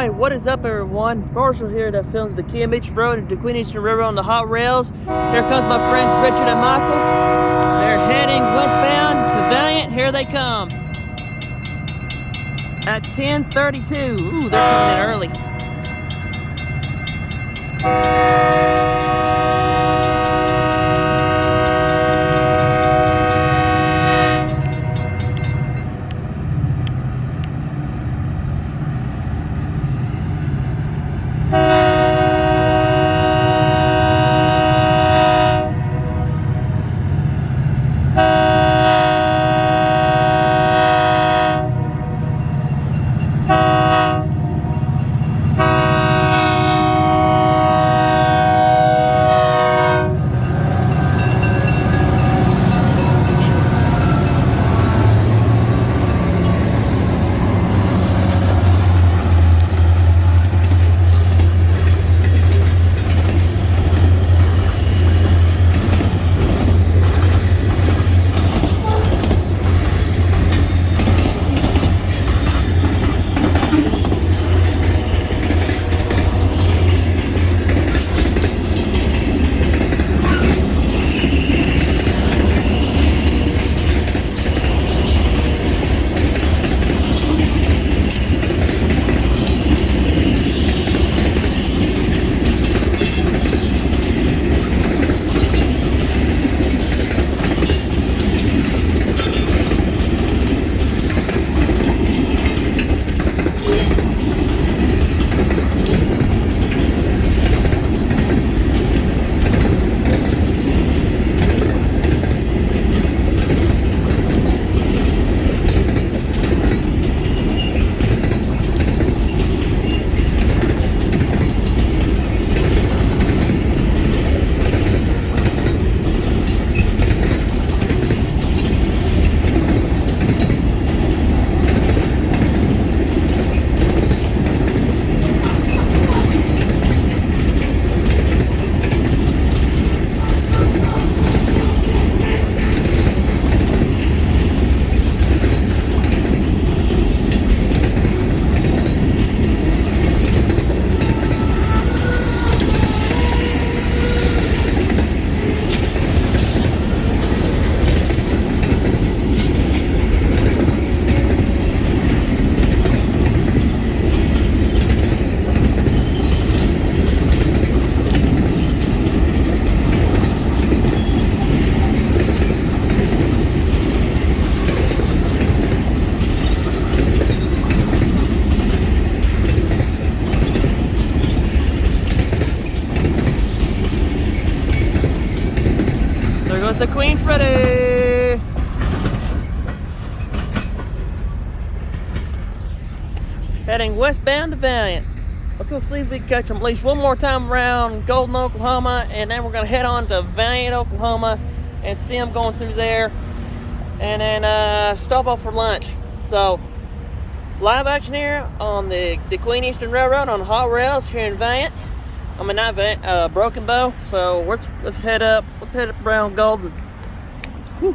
Alright, what is up everyone? Marshall here that films the KMH Road and DeQueen Eastern Railroad on the hot rails. Here comes my friends Richard and Michael. They're heading westbound to Valiant. Here they come. At 10:32. Ooh, they're coming in early. There goes the Queen Freddy! Heading westbound to Valiant. Let's go see if we can catch them at least one more time around Golden, Oklahoma, and then we're going to head on to Valiant, Oklahoma, and see them going through there, and then stop off for lunch. So, live action here on the DeQueen Eastern Railroad on hot rails here in Valiant. I mean, not Valiant, Broken Bow. So let's head up. Let's head up around Golden. Whew.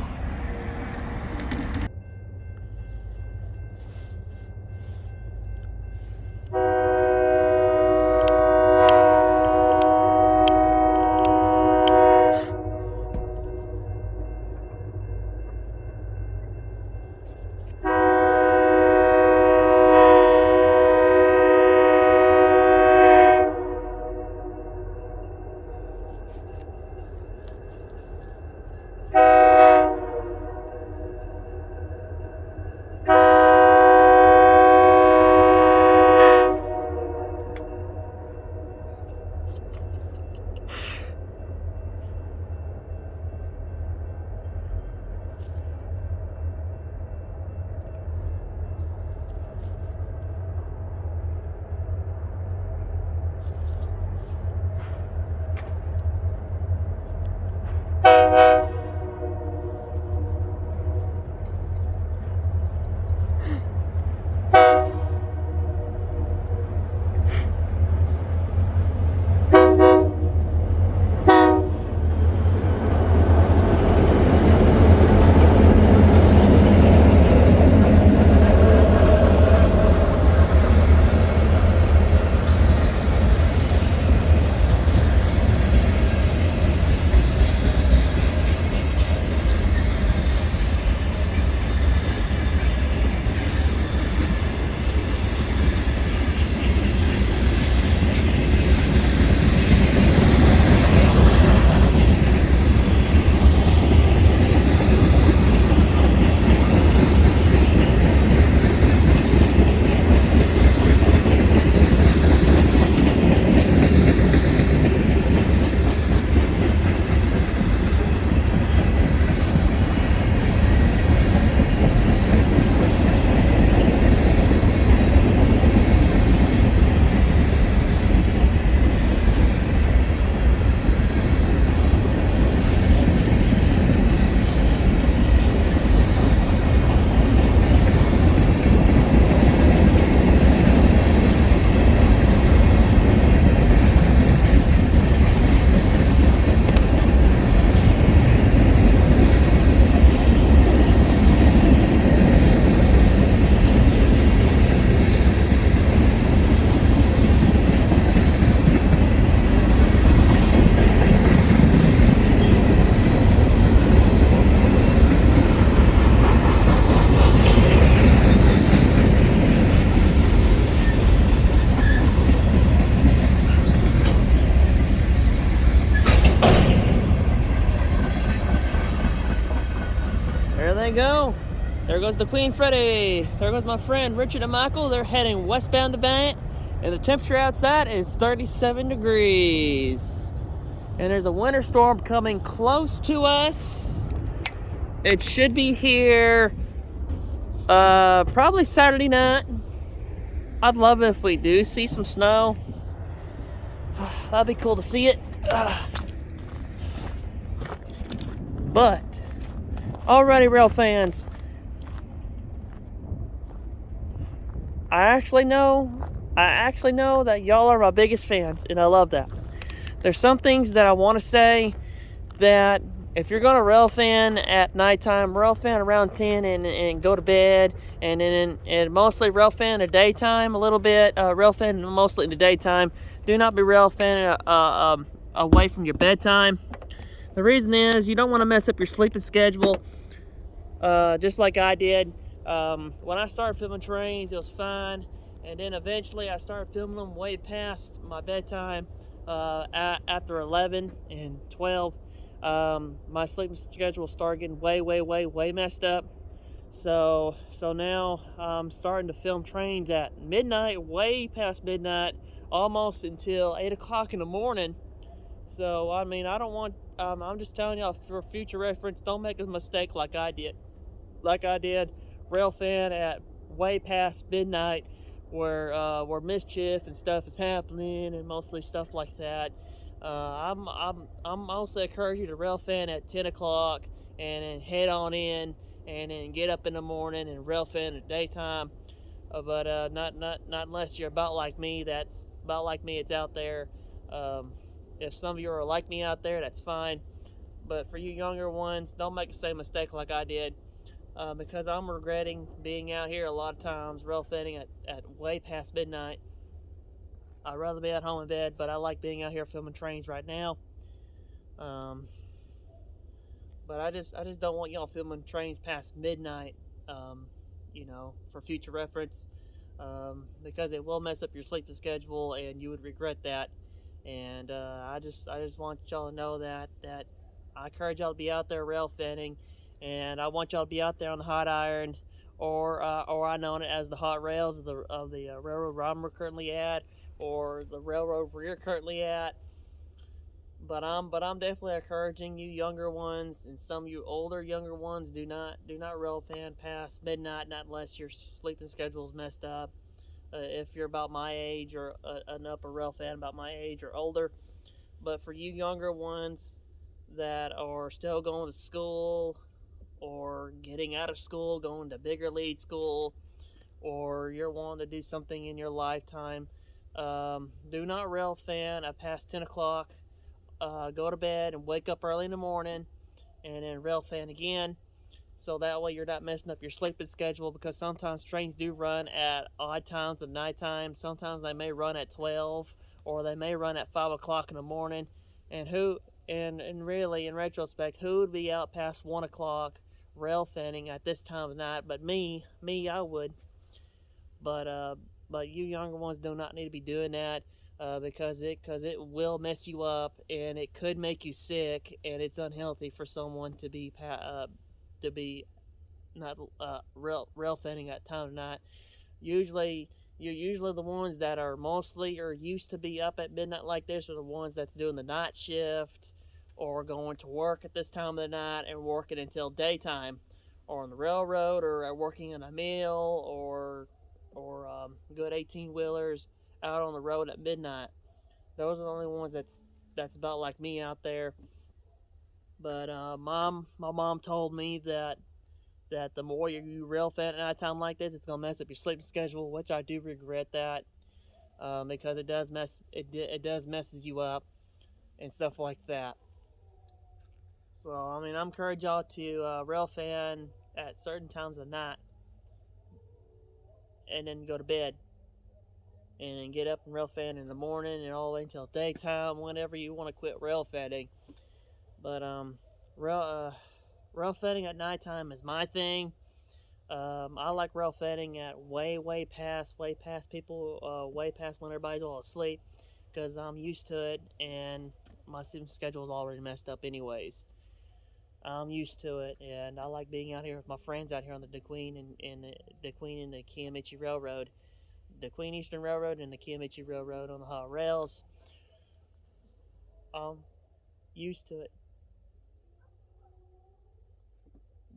they go. There goes DeQueen Freddy. There goes my friend Richard and Michael. They're heading westbound to Valiant, and the temperature outside is 37 degrees. And there's a winter storm coming close to us. It should be here probably Saturday night. I'd love it if we do see some snow. That'd be cool to see it. But, alrighty, rail fans. I actually know that y'all are my biggest fans, and I love that. There's some things that I want to say that if you're going to rail fan at nighttime, rail fan around 10 and go to bed, and mostly rail fan in the daytime a little bit, rail fan mostly in the daytime. Do not be rail fan away from your bedtime. The reason is you don't want to mess up your sleeping schedule, just like I did. When I started filming trains, it was fine, and then eventually I started filming them way past my bedtime, after 11 and 12. My sleeping schedule started getting way messed up. So now I'm starting to film trains at midnight, way past midnight, almost until 8 o'clock in the morning. So I mean, I don't want. I'm just telling y'all for future reference, don't make a mistake like I did. Rail fan at way past midnight, where mischief and stuff is happening, and mostly stuff like that. I'm mostly encourage you to rail fan at 10 o'clock and then head on in, and then get up in the morning and rail fan at daytime. But not unless you're about like me. That's about like me. It's out there. If some of you are like me out there, that's fine. But for you younger ones, don't make the same mistake like I did. Because I'm regretting being out here a lot of times, rail fanning at way past midnight. I'd rather be at home in bed, but I like being out here filming trains right now. But I just don't want y'all filming trains past midnight, for future reference, because it will mess up your sleeping schedule, and you would regret that. And I just want y'all to know that I encourage y'all to be out there rail fanning. And I want y'all to be out there on the hot iron, or I know it as the hot rails of the railroad I'm currently at, or the railroad we're currently at. But I'm definitely encouraging you younger ones, and some of you older younger ones, do not rail fan past midnight, not unless your sleeping schedule is messed up. If you're about my age, or an upper rail fan about my age or older. But for you younger ones that are still going to school, or getting out of school, going to bigger lead school, or you're wanting to do something in your lifetime, do not rail fan at past 10 o'clock. Go to bed and wake up early in the morning, and then rail fan again, so that way you're not messing up your sleeping schedule, because sometimes trains do run at odd times of nighttime. Sometimes they may run at 12, or they may run at 5 o'clock in the morning. And really, in retrospect, who would be out past 1 o'clock rail fanning at this time of night? But me, I would. But you younger ones do not need to be doing that, because it will mess you up, and it could make you sick, and it's unhealthy for someone to be not rail fanning at time of night. Usually the ones that are mostly or used to be up at midnight like this are the ones that's doing the night shift, or going to work at this time of the night and working until daytime, or on the railroad, or working in a mill, or good 18-wheelers out on the road at midnight. Those are the only ones that's about like me out there. But my mom told me that the more you rail fan at night time like this, it's gonna mess up your sleeping schedule, which I do regret that, because it does messes you up and stuff like that. So I mean, I encourage y'all to rail fan at certain times of night, and then go to bed, and then get up and rail fan in the morning, and all the way until daytime, whenever you want to quit rail fanning. But rail fanning at nighttime is my thing. I like rail fanning at way past people, way past when everybody's all asleep, because I'm used to it, and my sleeping schedule is already messed up anyways. I'm used to it, and I like being out here with my friends out here on the DeQueen and the DeQueen and the Kiamichi Railroad, the Queen Eastern Railroad and the Kiamichi Railroad on the hot rails. Used to it,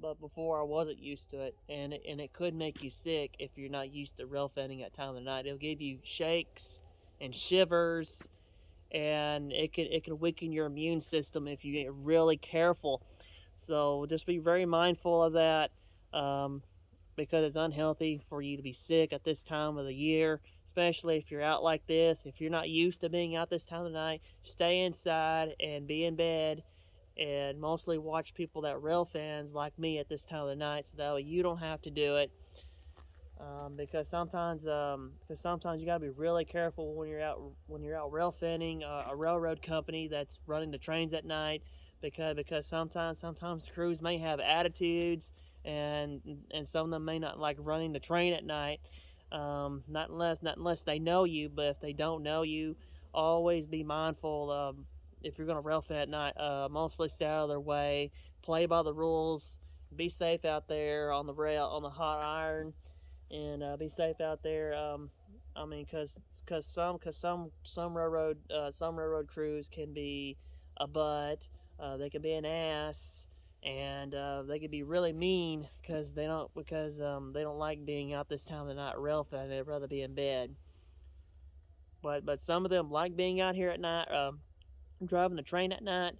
but before I wasn't used to it, and it could make you sick if you're not used to rail fanning at time of the night. It'll give you shakes and shivers, and it could weaken your immune system if you get really careful. So just be very mindful of that, because it's unhealthy for you to be sick at this time of the year, especially if you're out like this. If you're not used to being out this time of the night, stay inside and be in bed, and mostly watch people that rail fans like me at this time of the night, so that way you don't have to do it. Because sometimes you got to be really careful when you're out rail fanning a railroad company that's running the trains at night, because sometimes crews may have attitudes, and some of them may not like running the train at night. Not unless they know you, but if they don't know you, always be mindful. If you're going to rail fan at night, mostly stay out of their way, play by the rules, be safe out there on the rail, on the hot iron, and be safe out there. I mean, cause some railroad crews can be a butt. They can be an ass, and they can be really mean they don't like being out this time of the night rail fan. They'd rather be in bed. But some of them like being out here at night, driving the train at night.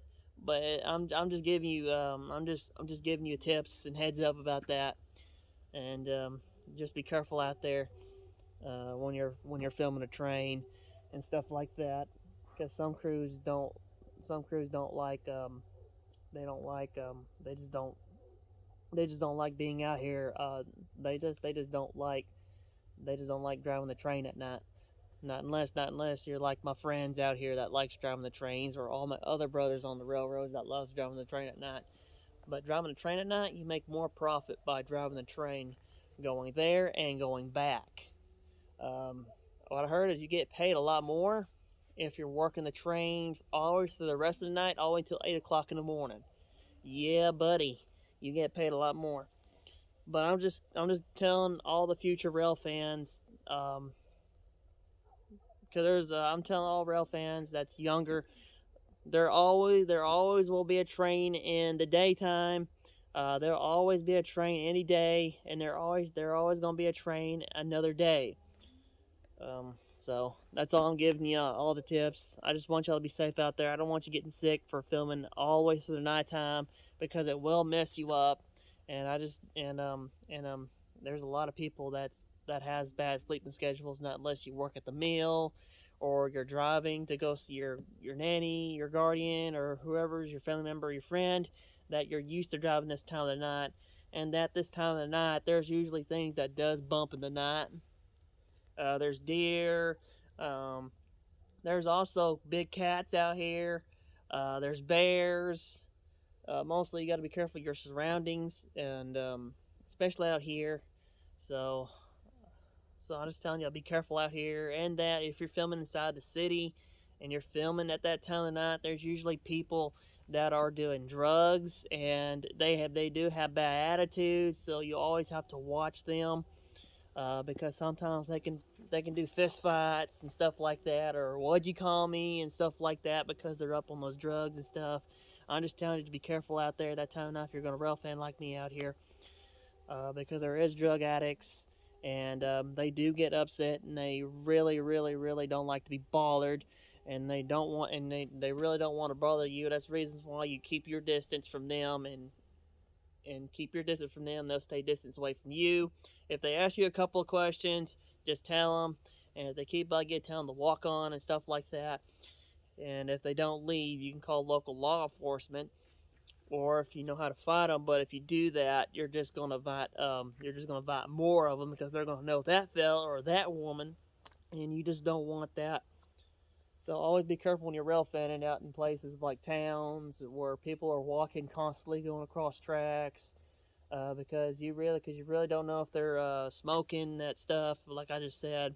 But I'm just giving you I'm just giving you tips and heads up about that, and just be careful out there when you're filming a train and stuff like that, because some crews don't like they don't like they just don't like being out here. They just don't like driving the train at night. Not unless you're like my friends out here that likes driving the trains, or all my other brothers on the railroads that loves driving the train at night. But driving the train at night, you make more profit by driving the train, going there and going back. Um, what I heard is you get paid a lot more if you're working the train always through the rest of the night, all the way until 8 o'clock in the morning. Yeah, buddy, you get paid a lot more. But I'm just telling all the future rail fans, because I'm telling all rail fans that's younger, there always will be a train in the daytime. There'll always be a train any day, and there always gonna be a train another day. So that's all I'm giving you, all the tips. I just want y'all to be safe out there. I don't want you getting sick for filming all the way through the nighttime, because it will mess you up. And I just and there's a lot of people that has bad sleeping schedules, not unless you work at the mill, or you're driving to go see your nanny, your guardian, or whoever's your family member, or your friend, that you're used to driving this time of the night. And that this time of the night, there's usually things that does bump in the night. There's deer. Um, there's also big cats out here. There's bears. Mostly, you got to be careful of your surroundings, and especially out here. So, so I'm just telling you, be careful out here. And that if you're filming inside the city, and you're filming at that time of night, there's usually people that are doing drugs, and they do have bad attitudes. So you always have to watch them. Because sometimes they can do fist fights and stuff like that, or what'd you call me and stuff like that, because they're up on those drugs and stuff. I'm just telling you to be careful out there that time of night if you're going to rail fan like me out here, because there is drug addicts, and they do get upset, and they really don't like to be bothered, and they really don't want to bother you. That's reasons why you keep your distance from them, and keep your distance from them. They'll stay distance away from you. If they ask you a couple of questions, just tell them. And if they keep bugging, tell them to walk on and stuff like that. And if they don't leave, you can call local law enforcement, or if you know how to fight them. But if you do that, you're just gonna invite more of them, because they're gonna know that fella or that woman, and you just don't want that. So always be careful when you're rail fanning out in places like towns where people are walking constantly, going across tracks, because you really don't know if they're smoking that stuff, like I just said,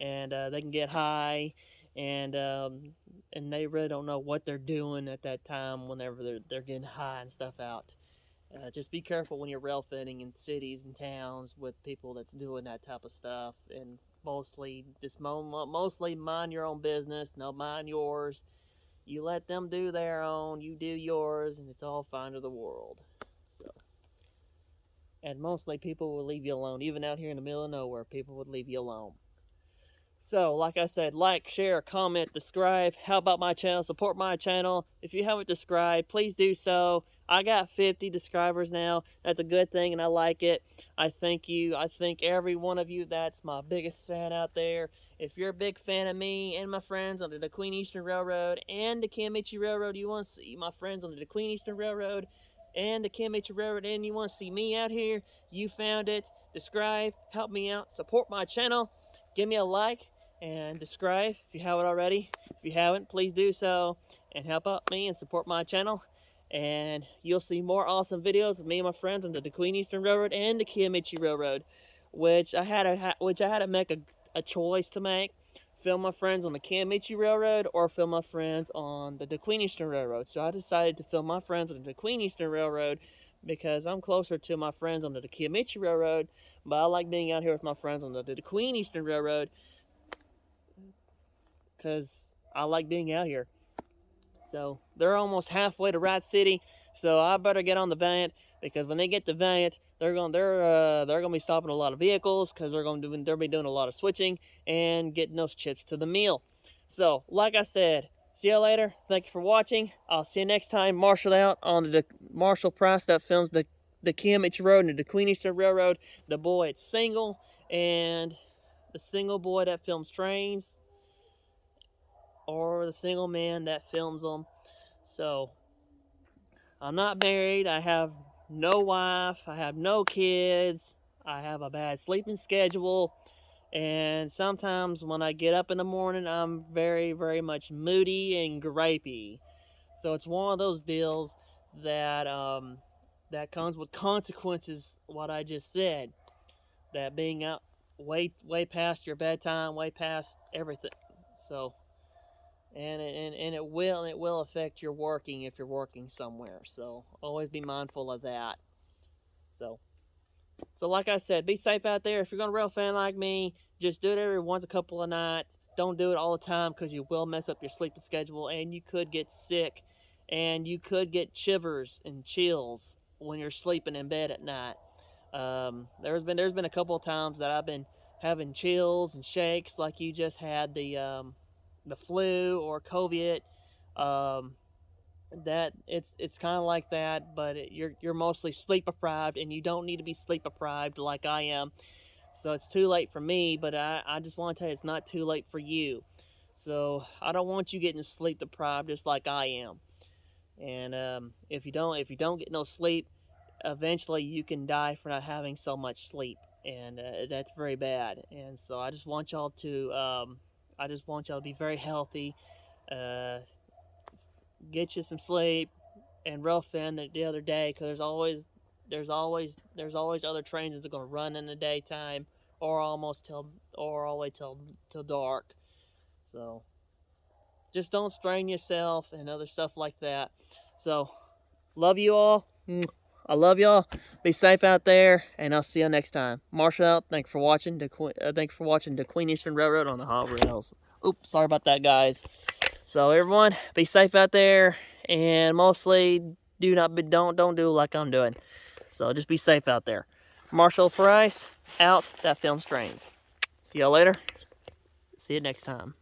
and they can get high, and they really don't know what they're doing at that time whenever they're getting high and stuff out. Just be careful when you're rail fitting in cities and towns with people that's doing that type of stuff, and mostly mostly mind your own business. No, mind yours. You let them do their own, you do yours, and it's all fine to the world. So, and mostly people will leave you alone. Even out here in the middle of nowhere, people would leave you alone. So, like I said, like, share, comment, subscribe. How about my channel? Support my channel. If you haven't subscribed, please do so. I got 50 subscribers now. That's a good thing, and I like it. I thank you. I thank every one of you that's my biggest fan out there. If you're a big fan of me and my friends on the DeQueen Eastern Railroad and the Kiamichi Railroad, you want to see my friends on the DeQueen Eastern Railroad and the Kiamichi Railroad, and you want to see me out here, you found it. Subscribe. Help me out. Support my channel. Give me a like and subscribe if you haven't already. If you haven't, please do so and help out me and support my channel. And you'll see more awesome videos of me and my friends on the DeQueen Eastern Railroad and the Kiamichi Railroad, which I had to make a choice to make: film my friends on the Kiamichi Railroad or film my friends on the DeQueen Eastern Railroad. So I decided to film my friends on the DeQueen Eastern Railroad because I'm closer to my friends on the Kiamichi Railroad, but I like being out here with my friends on the DeQueen Eastern Railroad because I like being out here. So they're almost halfway to Rat City, so I better get on the Valiant, because when they get to Valiant, they're gonna be stopping a lot of vehicles because they'll be doing a lot of switching and getting those chips to the meal. So, like I said, see you later. Thank you for watching. I'll see you next time. Marshall out on the Marshall Price that films the Kiamichi Road and the DeQueen Eastern Railroad. The boy it's single, and the single boy that films trains, or the single man that films them. So, I'm not married. I have no wife. I have no kids. I have a bad sleeping schedule. And sometimes when I get up in the morning, I'm very, very much moody and gripey. So it's one of those deals that that comes with consequences. What I just said, that being out way past your bedtime, way past everything. So, and it will affect your working if you're working somewhere. So always be mindful of that. So like I said, be safe out there. If you're gonna rail fan like me, just do it every once a couple of nights. Don't do it all the time, because you will mess up your sleeping schedule and you could get sick, and you could get shivers and chills when you're sleeping in bed at night. There's been a couple of times that I've been having chills and shakes like you just had the flu or COVID. That it's kind of like that, but you're mostly sleep deprived, and you don't need to be sleep deprived like I am. So it's too late for me, but I just want to tell you, it's not too late for you. So I don't want you getting sleep deprived just like I am. And if you don't get no sleep, eventually you can die for not having so much sleep, and that's very bad. And so I just want y'all to be very healthy. Uh, get you some sleep, and rail fan the other day, because there's always other trains that are going to run in the daytime, or all the way till dark. So just don't strain yourself and other stuff like that. So love you all. I love y'all. Be safe out there, and I'll see you next time. Marshall out. Thanks for watching the DeQueen Eastern Railroad on the hot rails. Oops, sorry about that, guys. So everyone, be safe out there, and mostly don't do like I'm doing. So just be safe out there. Marshall Price out. That films trains. See y'all later. See you next time.